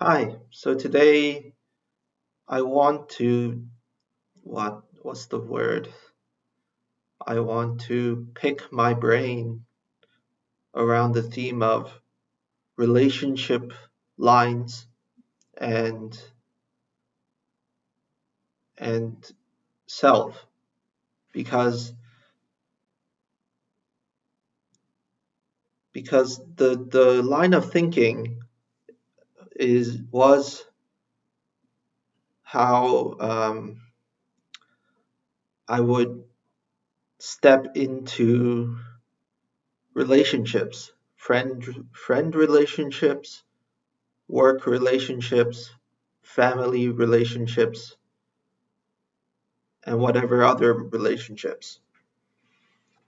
Hi. So today I want to what's the word? I want to pick my brain around the theme of relationship lines and and self because the line of thinking is was how I would step into relationships, friend relationships, work relationships, family relationships, and whatever other relationships.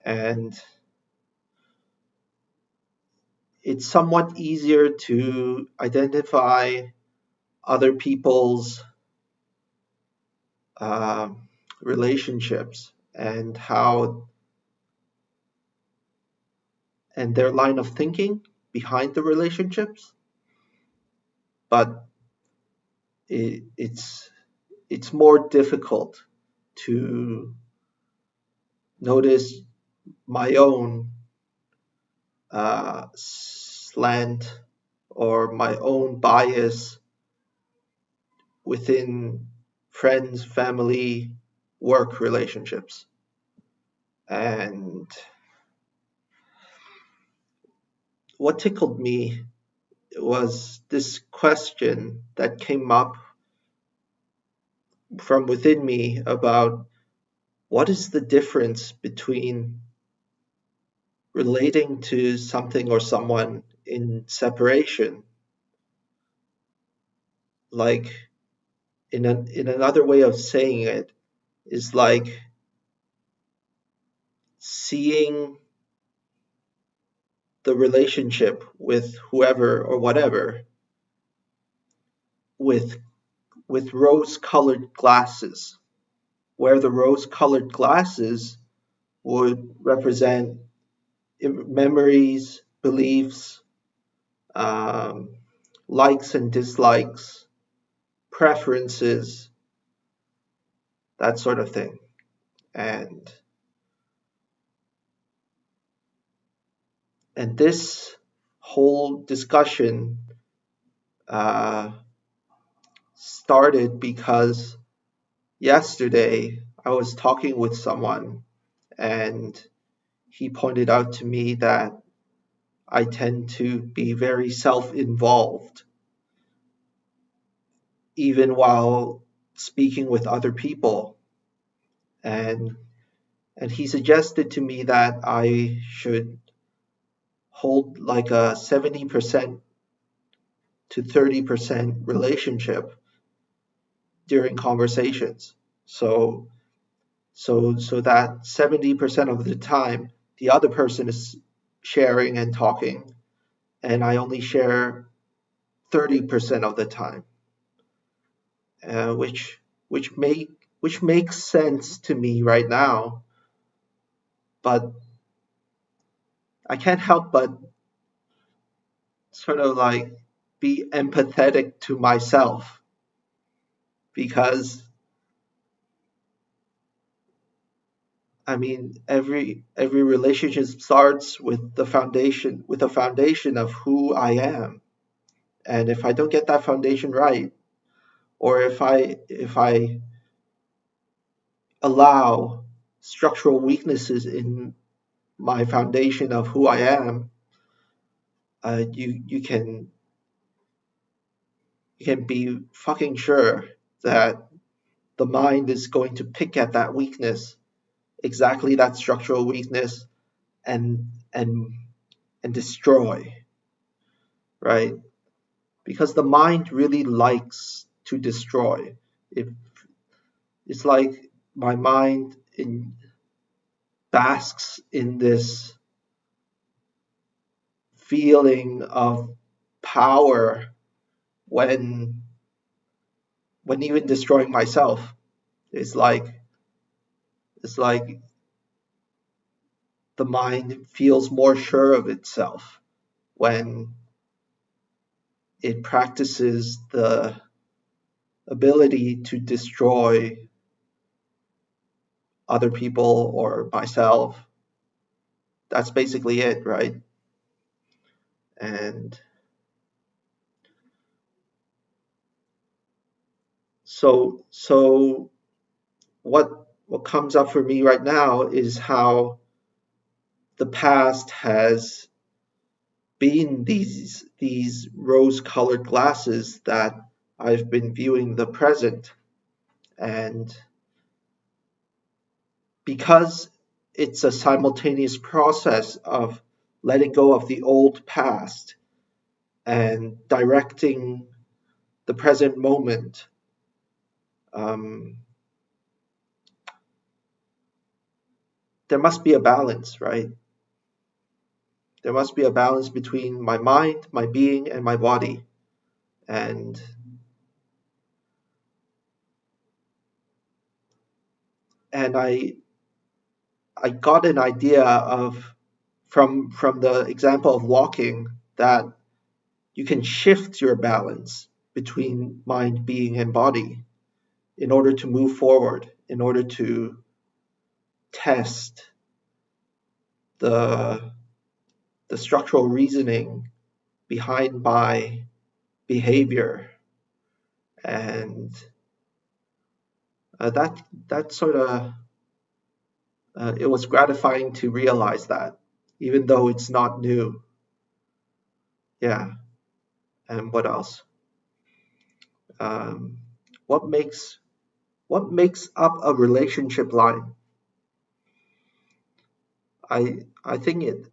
And it's somewhat easier to identify other people's um relationships and how and their line of thinking behind the relationships, but it's more difficult to notice my own slant or my own bias within friends, family, work relationships. And what tickled me was this question that came up from within me about what is the difference between relating to something or someone in separation, like in another way of saying it is like seeing the relationship with whoever or whatever with rose colored glasses, where the rose colored glasses would represent memories, beliefs, um, likes and dislikes, preferences, that sort of thing. And this whole discussion uh, started because yesterday I was talking with someone and he pointed out to me that I tend to be very self involved, even while speaking with other people. And, he suggested to me that I should hold like a 70% to 30% relationship during conversations. So, so that 70% of the time, the other person is sharing and talking, and I only share 30% of the time, which which makes sense to me right now, but I can't help but sort of like be empathetic to myself because I mean every relationship starts with the foundation with a foundation of who I am. And if I don't get that foundation right, or if I allow structural weaknesses in my foundation of who I am, you can be fucking sure that the mind is going to pick at that weakness, exactly that structural weakness, and destroy, right? Because the mind really likes to destroy. It, it's like my mind basks in this feeling of power when even destroying myself. It's like it's like the mind feels more sure of itself when it practices the ability to destroy other people or myself. That's basically it, right? And so what comes up for me right now is how the past has been these rose-colored glasses that I've been viewing the present. And because it's a simultaneous process of letting go of the old past and directing the present moment, um, there must be a balance, right? There must be a balance between my mind, my being, and my body. And and I got an idea of from the example of walking that you can shift your balance between mind, being, and body in order to move forward, in order to test the the structural reasoning behind my behavior. And that sort of it was gratifying to realize that, even though it's not new. Yeah. And what else? Um, what makes what makes up a relationship line? I think it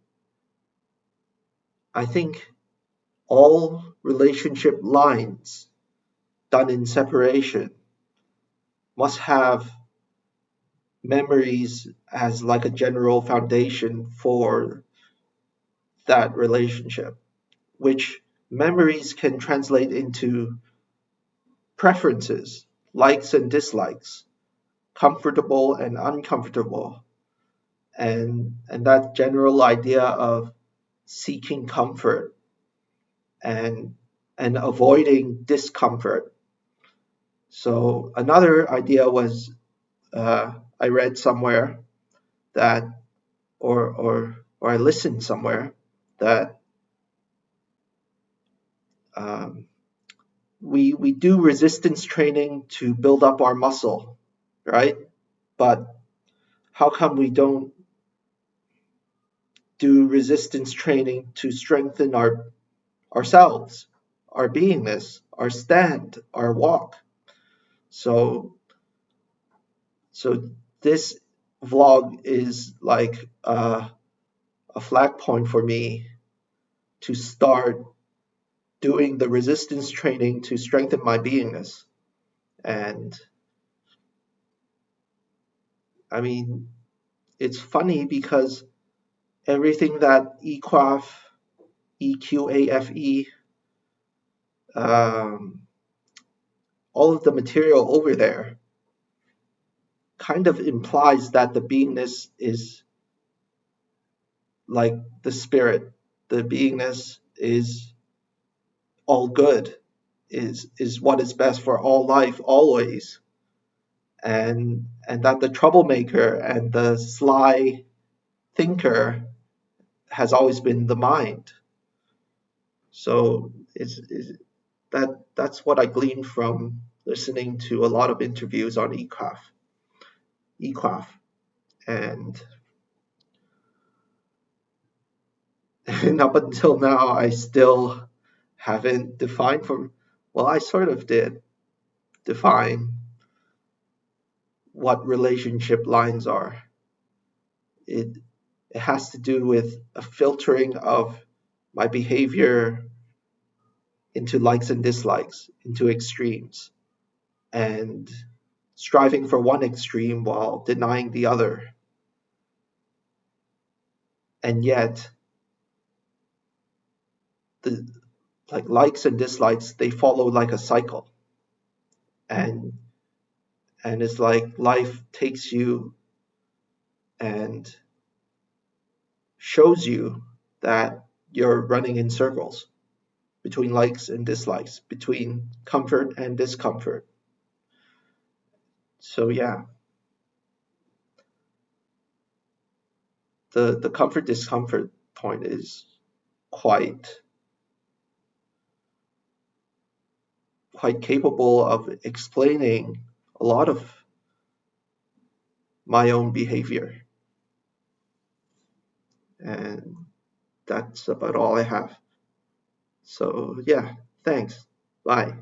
I think all relationship lines done in separation must have memories as like a general foundation for that relationship, which memories can translate into preferences, likes and dislikes, comfortable and uncomfortable, and that general idea of seeking comfort and and avoiding discomfort. So another idea was I read somewhere that or I listened somewhere that um, we do resistance training to build up our muscle, right? But how come we don't do resistance training to strengthen ourselves, our beingness, our stand, our walk? So so this vlog is like a flag point for me to start doing the resistance training to strengthen my beingness. And I mean, it's funny because everything that EQAFE, um, all of the material over there kind of implies that the beingness is like the spirit. The beingness is all good, is what is best for all life always. And that the troublemaker and the sly thinker has always been the mind. So that's what I gleaned from listening to a lot of interviews on EQAF, and and up until now I still haven't defined for well, I sort of did define what relationship lines are. It it has to do with a filtering of my behavior into likes and dislikes, into extremes, and striving for one extreme while denying the other. And yet, the like likes and dislikes, they follow like a cycle. And it's like life takes you and shows you that you're running in circles. between likes and dislikes, between comfort and discomfort. So yeah, the comfort discomfort point is quite quite capable of explaining a lot of my own behavior. And that's about all I have. So yeah, thanks. Bye.